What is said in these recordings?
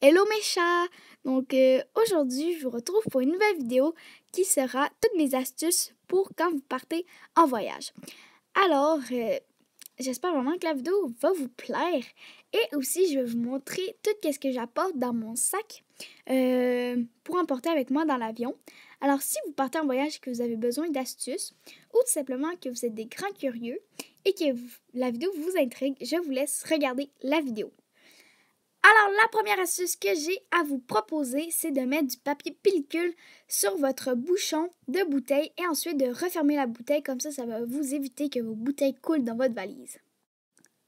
Hello mes chats! Donc aujourd'hui, je vous retrouve pour une nouvelle vidéo qui sera toutes mes astuces pour quand vous partez en voyage. Alors, j'espère vraiment que la vidéo va vous plaire et aussi je vais vous montrer tout ce que j'apporte dans mon sac pour emporter avec moi dans l'avion. Alors, si vous partez en voyage et que vous avez besoin d'astuces ou tout simplement que vous êtes des grands curieux et que la vidéo vous intrigue, je vous laisse regarder la vidéo. Alors, la première astuce que j'ai à vous proposer, c'est de mettre du papier pellicule sur votre bouchon de bouteille et ensuite de refermer la bouteille. Comme ça va vous éviter que vos bouteilles coulent dans votre valise.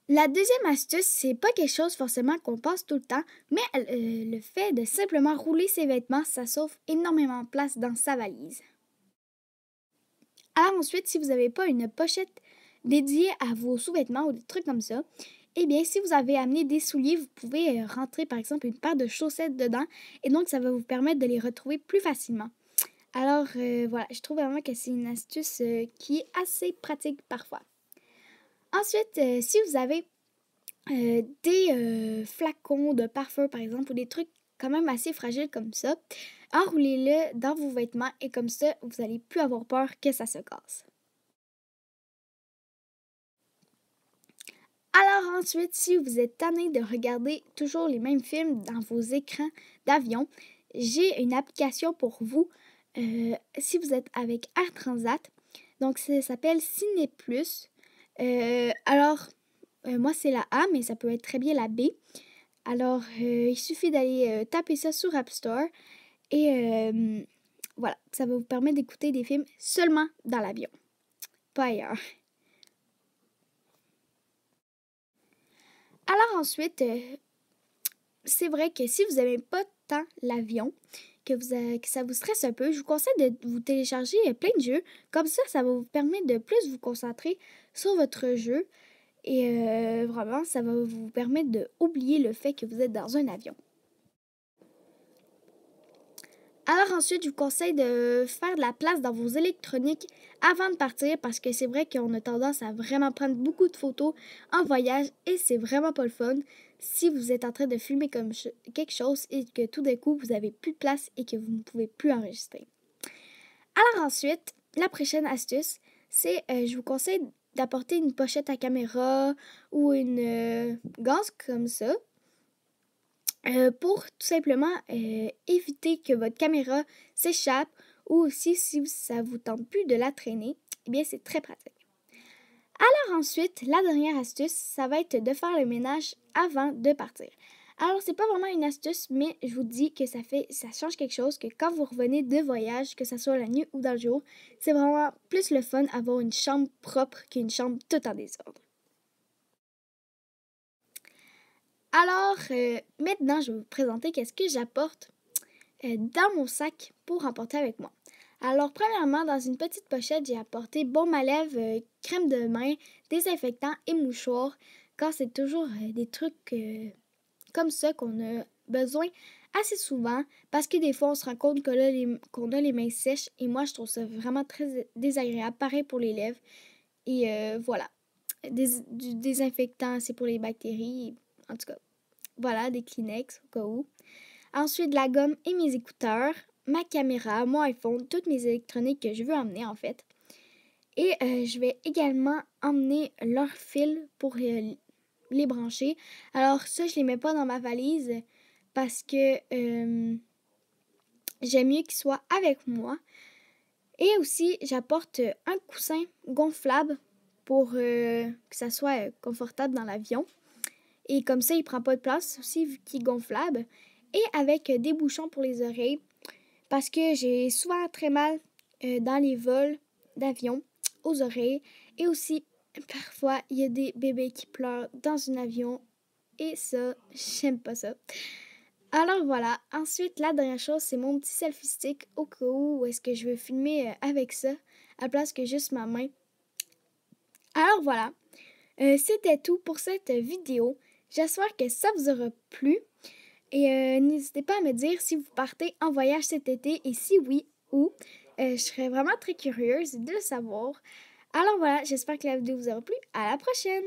La deuxième astuce, c'est pas quelque chose forcément qu'on passe tout le temps, mais le fait de simplement rouler ses vêtements, ça sauve énormément de place dans sa valise. Alors ensuite, si vous n'avez pas une pochette dédiée à vos sous-vêtements ou des trucs comme ça, eh bien, si vous avez amené des souliers, vous pouvez rentrer, par exemple, une paire de chaussettes dedans et donc, ça va vous permettre de les retrouver plus facilement. Alors, voilà, je trouve vraiment que c'est une astuce qui est assez pratique parfois. Ensuite, si vous avez des flacons de parfum, par exemple, ou des trucs quand même assez fragiles comme ça, enroulez-le dans vos vêtements et comme ça, vous n'allez plus avoir peur que ça se casse. Alors ensuite, si vous êtes tanné de regarder toujours les mêmes films dans vos écrans d'avion, j'ai une application pour vous si vous êtes avec Air Transat. Donc, ça s'appelle Ciné Plus. Moi, c'est la A, mais ça peut être très bien la B. Alors, il suffit d'aller taper ça sur App Store et voilà, ça va vous permettre d'écouter des films seulement dans l'avion, pas ailleurs. Alors ensuite, c'est vrai que si vous n'aimez pas tant l'avion, que ça vous stresse un peu, je vous conseille de vous télécharger plein de jeux. Comme ça va vous permettre de plus vous concentrer sur votre jeu. Et vraiment, ça va vous permettre d'oublier le fait que vous êtes dans un avion. Alors ensuite, je vous conseille de faire de la place dans vos électroniques avant de partir parce que c'est vrai qu'on a tendance à vraiment prendre beaucoup de photos en voyage et c'est vraiment pas le fun si vous êtes en train de filmer comme quelque chose et que tout d'un coup, vous avez plus de place et que vous ne pouvez plus enregistrer. Alors ensuite, la prochaine astuce, c'est je vous conseille d'apporter une pochette à caméra ou une gaz comme ça. Pour tout simplement éviter que votre caméra s'échappe ou aussi si ça vous tente plus de la traîner, eh bien c'est très pratique. Alors ensuite, la dernière astuce, ça va être de faire le ménage avant de partir. Alors c'est pas vraiment une astuce, mais je vous dis que ça change quelque chose, que quand vous revenez de voyage, que ce soit la nuit ou dans le jour, c'est vraiment plus le fun d'avoir une chambre propre qu'une chambre toute en désordre. Alors, maintenant, je vais vous présenter qu'est-ce que j'apporte dans mon sac pour emporter avec moi. Alors, premièrement, dans une petite pochette, j'ai apporté baume à lèvres, crème de main, désinfectant et mouchoir, car c'est toujours des trucs comme ça qu'on a besoin assez souvent, parce que des fois, on se rend compte qu'on a les mains sèches, et moi, je trouve ça vraiment très désagréable. Pareil pour les lèvres. Et voilà. Du désinfectant, c'est pour les bactéries. En tout cas, voilà, des Kleenex au cas où. Ensuite, de la gomme et mes écouteurs, ma caméra, mon iPhone, toutes mes électroniques que je veux emmener en fait. Et je vais également emmener leur fil pour les brancher. Alors ça, je les mets pas dans ma valise parce que j'aime mieux qu'ils soient avec moi. Et aussi, j'apporte un coussin gonflable pour que ça soit confortable dans l'avion. Et comme ça, il ne prend pas de place aussi vu qu'il est gonflable. Et avec des bouchons pour les oreilles parce que j'ai souvent très mal dans les vols d'avion aux oreilles. Et aussi, parfois, il y a des bébés qui pleurent dans un avion. Et ça, j'aime pas ça. Alors voilà. Ensuite, la dernière chose, c'est mon petit selfie stick au cas où est-ce que je veux filmer avec ça à la place que juste ma main. Alors voilà. C'était tout pour cette vidéo. J'espère que ça vous aura plu. Et n'hésitez pas à me dire si vous partez en voyage cet été et si oui, où. Je serais vraiment très curieuse de le savoir. Alors voilà, j'espère que la vidéo vous aura plu. À la prochaine!